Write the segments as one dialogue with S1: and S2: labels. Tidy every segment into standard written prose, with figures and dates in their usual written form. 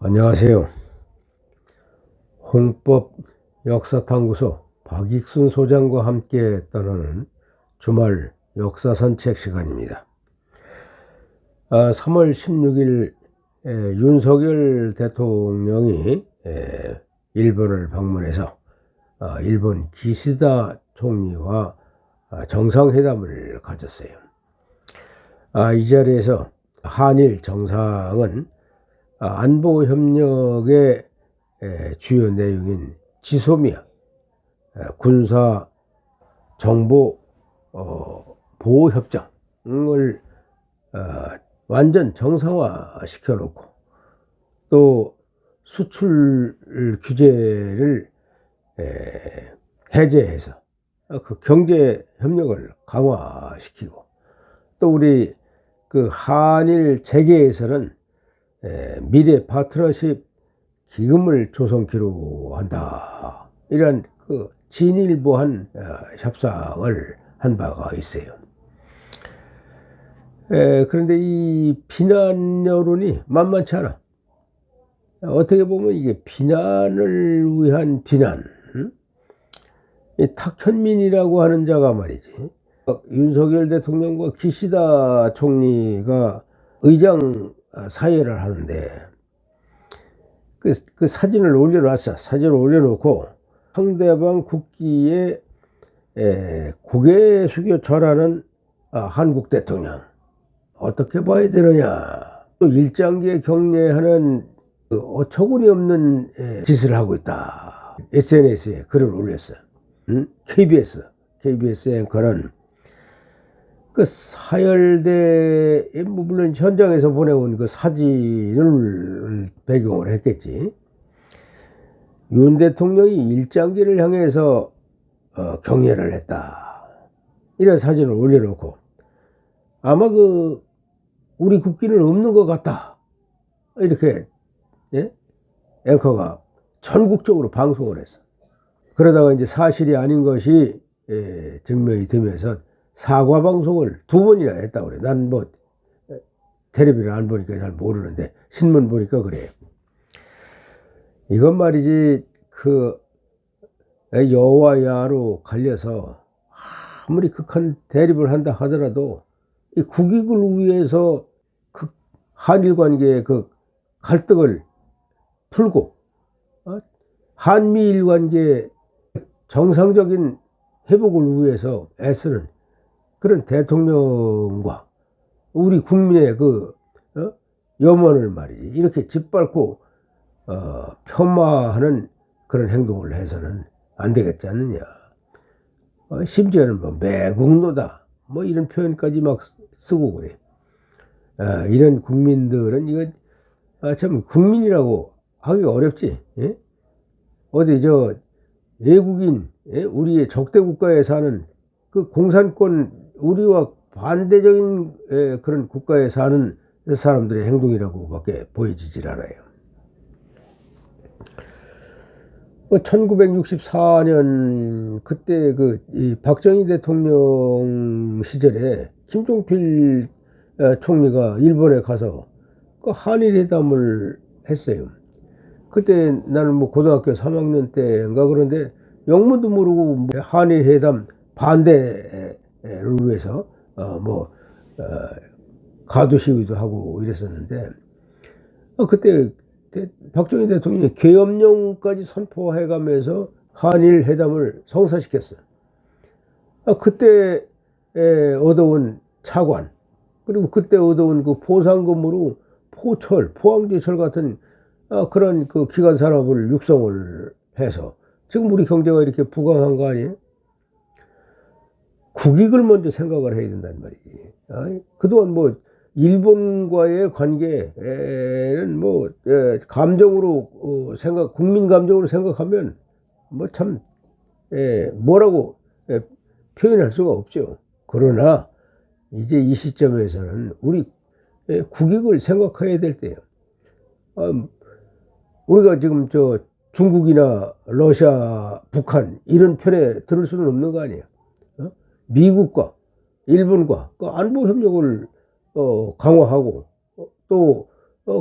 S1: 안녕하세요. 헌법 역사탐구소 박익순 소장과 함께 떠나는 주말 역사 산책 시간입니다. 3월 16일 윤석열 대통령이 일본을 방문해서 일본 기시다 총리와 정상회담을 가졌어요. 이 자리에서 한일 정상은 안보 협력의 주요 내용인 지소미아 군사 정보 보호 협정을 완전 정상화 시켜놓고 또 수출 규제를 해제해서 그 경제 협력을 강화시키고 또 우리 그 한일 재계에서는 미래 파트너십 기금을 조성키로 한다. 이런 그 진일보한 협상을 한 바가 있어요. 그런데 이 비난 여론이 만만치 않아. 어떻게 보면 이게 비난을 위한 비난. 이 탁현민이라고 하는 자가 말이지. 윤석열 대통령과 기시다 총리가 의장 사회를 하는데 그 사진을 올려놨어. 사진을 올려놓고 상대방 국기에 고개 숙여 절하는 한국 대통령 어떻게 봐야 되느냐. 또 일장기에 경례하는 그 어처구니 없는 짓을 하고 있다. SNS에 글을 올렸어. KBS 앵커는 그 사열대, 물론 현장에서 보내온 그 사진을 배경으로 했겠지. 윤 대통령이 일장기를 향해서 경례를 했다. 이런 사진을 올려놓고 아마 그 우리 국기는 없는 것 같다. 이렇게 앵커가 전국적으로 방송을 했어. 그러다가 이제 사실이 아닌 것이 증명이 되면서 사과 방송을 2번이나 했다고 그래. 난 뭐 텔레비를 안 보니까 잘 모르는데 신문 보니까 그래. 이건 말이지 그 여와 야로 갈려서 아무리 극한 대립을 한다 하더라도 이 국익을 위해서 그 한일 관계의 그 갈등을 풀고 한미일 관계의 정상적인 회복을 위해서 애쓰는 그런 대통령과 우리 국민의 그 염원을 말이지 이렇게 짓밟고 폄하하는 그런 행동을 해서는 안 되겠지 않느냐. 심지어는 뭐 매국노다 뭐 이런 표현까지 막 쓰고 그래. 이런 국민들은 이거 참 국민이라고 하기가 어렵지. 예? 어디 저 외국인 우리의 적대 국가에 사는 그 공산권 우리와 반대적인 그런 국가에 사는 사람들의 행동이라고밖에 보여지질 않아요. 1964년 그때 이 박정희 대통령 시절에 김종필 총리가 일본에 가서 그 한일 회담을 했어요. 그때 나는 뭐 고등학교 3학년 때인가 그런데 영문도 모르고 한일 회담 반대를 위해서 가두 시위도 하고 이랬었는데 그때 박정희 대통령이 계엄령까지 선포해가면서 한일 회담을 성사시켰어요. 그때 얻어온 차관 그리고 그때 얻어온 그 포상금으로 포철, 포항제철 같은 그런 그 기관 산업을 육성을 해서 지금 우리 경제가 이렇게 부강한 거 아니에요? 국익을 먼저 생각을 해야 된단 말이지. 그동안 뭐 일본과의 관계는 뭐 감정으로 국민 감정으로 생각하면 뭐 참 뭐라고 표현할 수가 없죠. 그러나 이제 이 시점에서는 우리 국익을 생각해야 될 때예요. 우리가 지금 저 중국이나 러시아, 북한 이런 편에 들을 수는 없는 거 아니에요. 미국과 일본과 그 안보 협력을 강화하고 또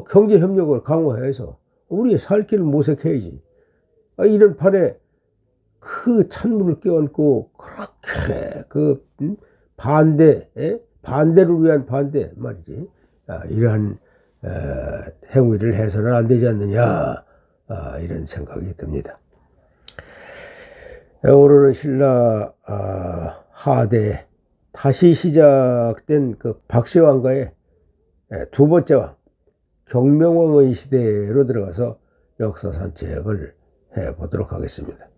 S1: 경제 협력을 강화해서 우리의 살 길을 모색해야지. 이런 판에 그 찬물을 껴안고 그렇게 반대를 위한 반대 말이지. 이러한 행위를 해서는 안 되지 않느냐, 이런 생각이 듭니다. 오늘은 신라 하대 다시 시작된 그 박씨왕가의 두 번째 왕 경명왕의 시대로 들어가서 역사 산책을 해보도록 하겠습니다.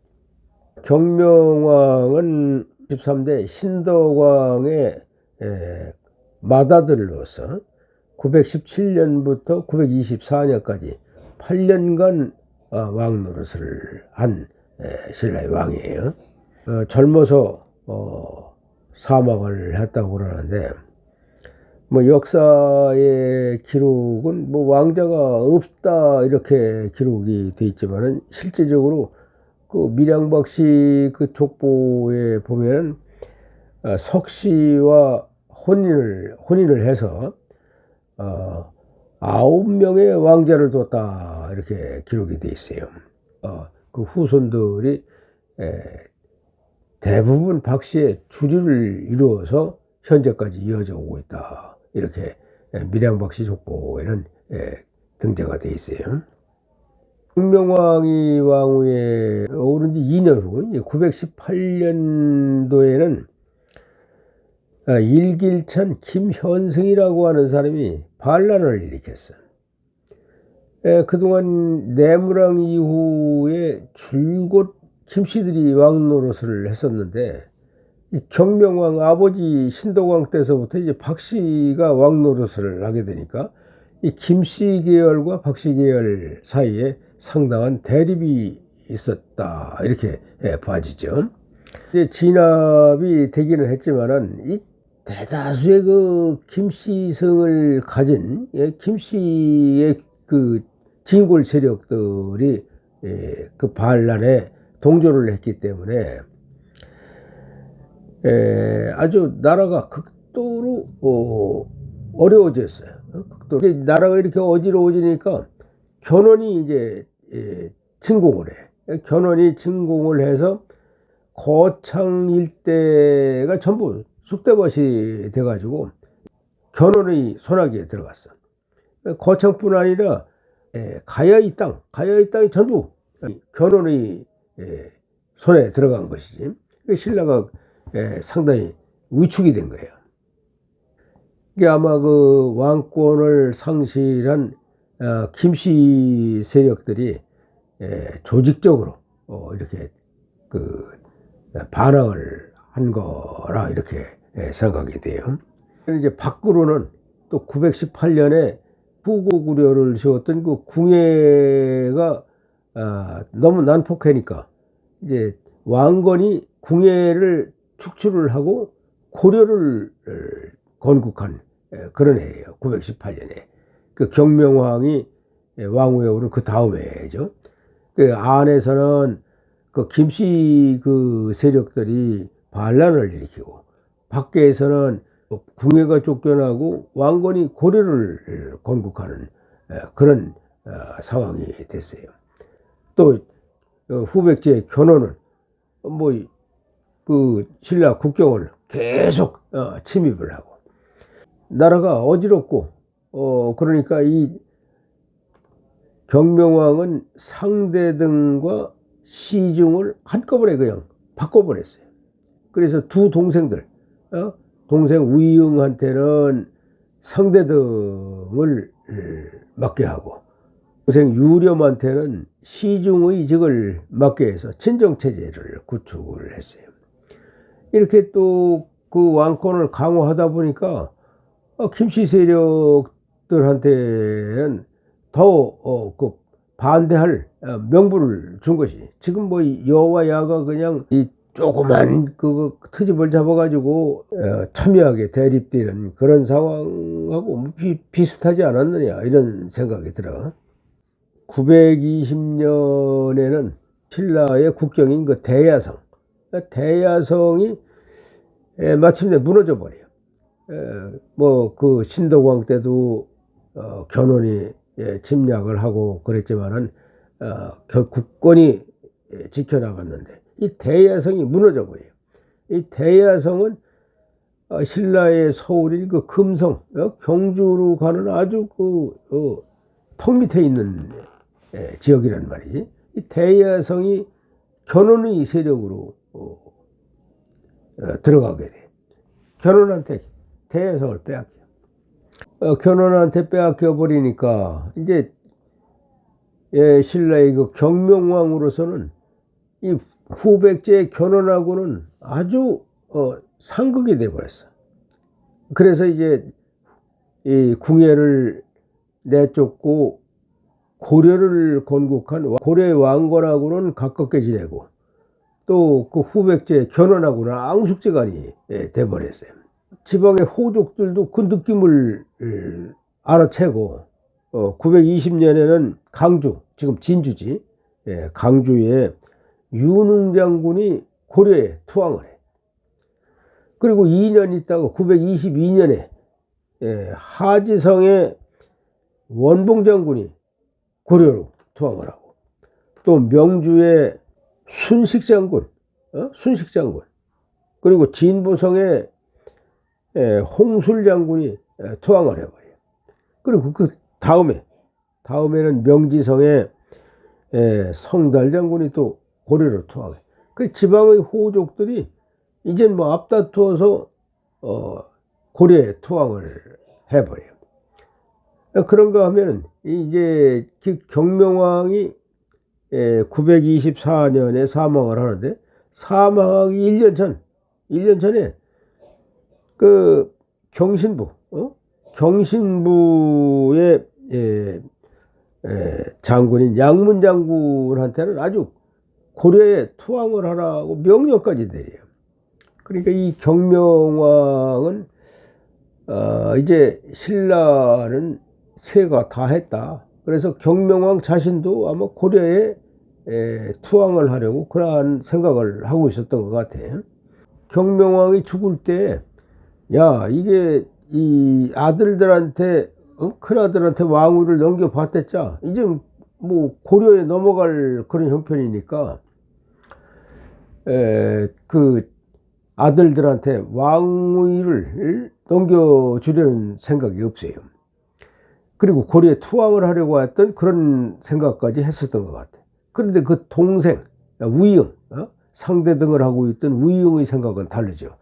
S1: 경명왕은 13대 신덕왕의 맏아들로서 917년부터 924년까지 8년간 왕 노릇을 한 신라의 왕이에요. 젊어서 사망을 했다고 그러는데, 뭐 역사의 기록은 뭐 왕자가 없다 이렇게 기록이 돼 있지만은 실제적으로 그 밀양박씨 그 족보에 보면은 석씨와 혼인을 해서 9명의 왕자를 뒀다 이렇게 기록이 돼 있어요. 그 후손들이 대부분 박씨의 주류를 이루어서 현재까지 이어져 오고 있다. 이렇게 밀양박씨 족보에는 등재가 돼 있어요. 경명왕이 왕후에 오른 지 2년 후 918년도에는 일길천 김현승이라고 하는 사람이 반란을 일으켰어. 그동안 내무랑 이후에 줄곧 김씨들이 왕 노릇을 했었는데, 이 경명왕 아버지 신덕왕 때서부터 이제 박씨가 왕 노릇을 하게 되니까 이 김씨 계열과 박씨 계열 사이에 상당한 대립이 있었다 이렇게 봐지죠. 이제 진압이 되기는 했지만은 이 대다수의 그 김씨성을 가진 김씨의 그 진골 세력들이 그 반란에 동조를 했기 때문에 아주 나라가 극도로 어려워졌어요. 극도로. 나라가 이렇게 어지러워지니까 견훤이 이제 침공을 해. 견훤이 침공을 해서 거창 일대가 전부 쑥대밭이 돼가지고 견훤의 손아귀에 들어갔어. 거창뿐 아니라 가야의 땅이 전부 견훤의 손에 들어간 것이지. 신라가 상당히 위축이 된 거예요. 이게 아마 그 왕권을 상실한 김씨 세력들이 조직적으로 이렇게 그 반항을 한 거라 이렇게 생각이 돼요. 이제 밖으로는 또 918년에 후고구려를 세웠던 그 궁예가 너무 난폭하니까 이제 왕건이 궁예를 축출을 하고 고려를 건국한 그런 해예요. 918년에 그 경명왕이 왕후에 오른 그 다음 해죠. 그 안에서는 그 김씨 그 세력들이 반란을 일으키고, 밖에서는 궁예가 쫓겨나고 왕건이 고려를 건국하는 그런 상황이 됐어요. 또 후백제 견훤은 뭐 그 신라 국경을 계속 침입을 하고 나라가 어지럽고 그러니까 이 경명왕은 상대등과 시중을 한꺼번에 그냥 바꿔버렸어요. 그래서 두 동생들, 동생 우이응한테는 상대등을 맡게 하고 동생 유렴한테는 시중의 직을 맡게 해서 친정체제를 구축을 했어요. 이렇게 또 그 왕권을 강화하다 보니까 김씨 세력들한테는 더 그 반대할 명분을 준 것이, 지금 뭐 여와 야가 그냥 이 조그만 그 트집을 잡아가지고 첨예하게 대립되는 그런 상황하고 비슷하지 않았느냐 이런 생각이 들어. 920년에는 신라의 국경인 그 대야성이 마침내 무너져 버려요. 뭐 그 신덕왕 때도 견훤이 침략을 하고 그랬지만은 굳건히 지켜나갔는데 이 대야성이 무너져 버려요. 이 대야성은 신라의 서울이 그 금성, 경주로 가는 아주 턱 밑에 있는 지역이란 말이지. 이 대야성이 견훤의 세력으로 들어가게 돼. 견훤한테 대야성을 빼앗겨. 견훤한테 빼앗겨 버리니까 이제 신라의 그 경명왕으로서는 이 후백제 견훤하고는 아주 상극이 돼 버렸어. 그래서 이제 이 궁예를 내쫓고 고려를 건국한 고려의 왕건하고는 가깝게 지내고 또 그 후백제 견훤하고는 앙숙지간이 돼 버렸어요. 지방의 호족들도 그 느낌을 알아채고 920년에는 강주, 지금 진주지, 강주에 윤흥 장군이 고려에 투항을 해. 그리고 2년 있다가 922년에 하지성의 원봉 장군이 고려로 투항을 하고, 또 명주의 순식 장군, 그리고 진보성의 홍술 장군이 투항을 해버려요. 그리고 그 다음에는 명지성의 성달 장군이 또 고려로 투항해. 그 지방의 호족들이 이젠 뭐 앞다투어서 고려에 투항을 해버려요. 그런가 하면은 이제 경명왕이 924년에 사망을 하는데, 사망하기 1년 전에 그 경신부의 장군인 양문 장군한테는 아주 고려에 투항을 하라고 명령까지 내려요. 그러니까 이 경명왕은 이제 신라는 세가 다 했다. 그래서 경명왕 자신도 아마 고려에 투항을 하려고 그러한 생각을 하고 있었던 것 같아요. 경명왕이 죽을 때, 야, 이게 이 아들들한테, 큰아들한테 왕위를 넘겨받댔자 이제 뭐 고려에 넘어갈 그런 형편이니까 그 아들들한테 왕위를 넘겨주려는 생각이 없어요. 그리고 고려에 투항을 하려고 했던 그런 생각까지 했었던 것 같아요. 그런데 그 동생 우이응, 상대 등을 하고 있던 우이응의 생각은 다르죠.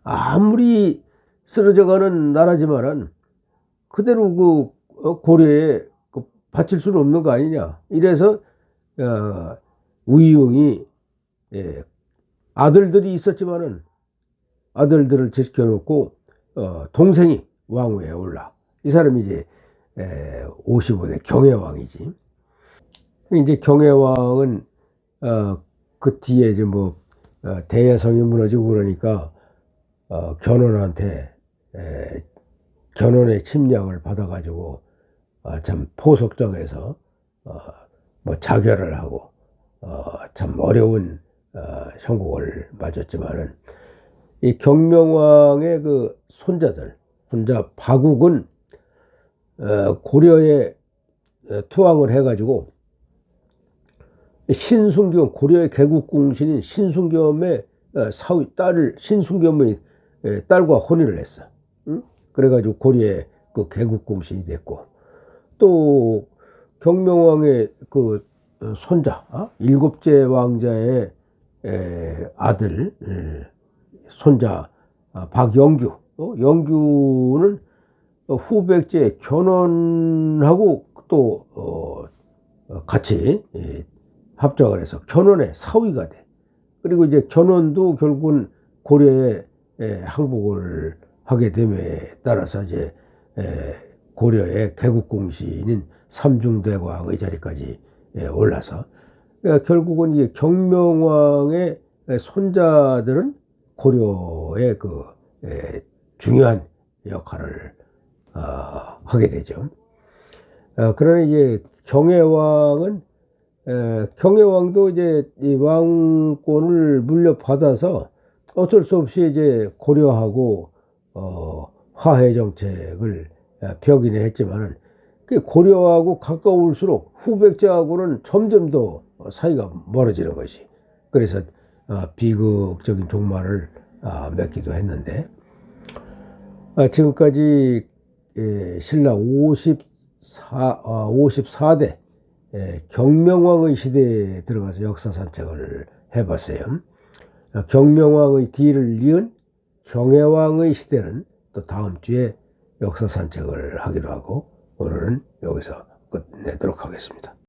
S1: 아무리 쓰러져가는 나라지만은 그대로 그 고려에 바칠 수는 없는 거 아니냐. 이래서 우이응이 아들들이 있었지만은 아들들을 제치켜놓고 동생이 왕위에 올라. 이 사람이 이제 55대 경혜왕이지. 이제 경혜왕은 그 뒤에 이제 뭐 대야성이 무너지고 그러니까 견훤한테 견훤의 침략을 받아가지고 참 포석정에서 뭐 자결을 하고 참 어려운 형국을 맞았지만은, 이 경명왕의 그 손자 박욱은 고려에 투항을 해가지고 신순겸, 고려의 개국공신인 신순겸의 사위 딸을, 신순겸의 딸과 혼인을 했어. 그래가지고 고려의 그 개국공신이 됐고, 또 경명왕의 그 손자, 일곱째 왕자의 아들, 손자 박영규, 영규는 후백제 견훤하고 또 같이 합작을 해서 견훤의 사위가 돼. 그리고 이제 견훤도 결국은 고려에 항복을 하게 됨에 따라서 이제 고려의 개국공신인 삼중대왕의 자리까지 올라서, 그러니까 결국은 이 경명왕의 손자들은 고려의 그 중요한 역할을 하게 되죠. 그러나 이제 경혜왕도 이제 이 왕권을 물려받아서 어쩔 수 없이 이제 고려하고 화해 정책을 펴기는 했지만은, 그 고려하고 가까울수록 후백제하고는 점점 더 사이가 멀어지는 것이. 그래서 비극적인 종말을 맺기도 했는데, 지금까지 신라 54대 경명왕의 시대에 들어가서 역사 산책을 해봤어요. 경명왕의 뒤를 이은 경혜왕의 시대는 또 다음 주에 역사 산책을 하기로 하고, 오늘은 여기서 끝내도록 하겠습니다.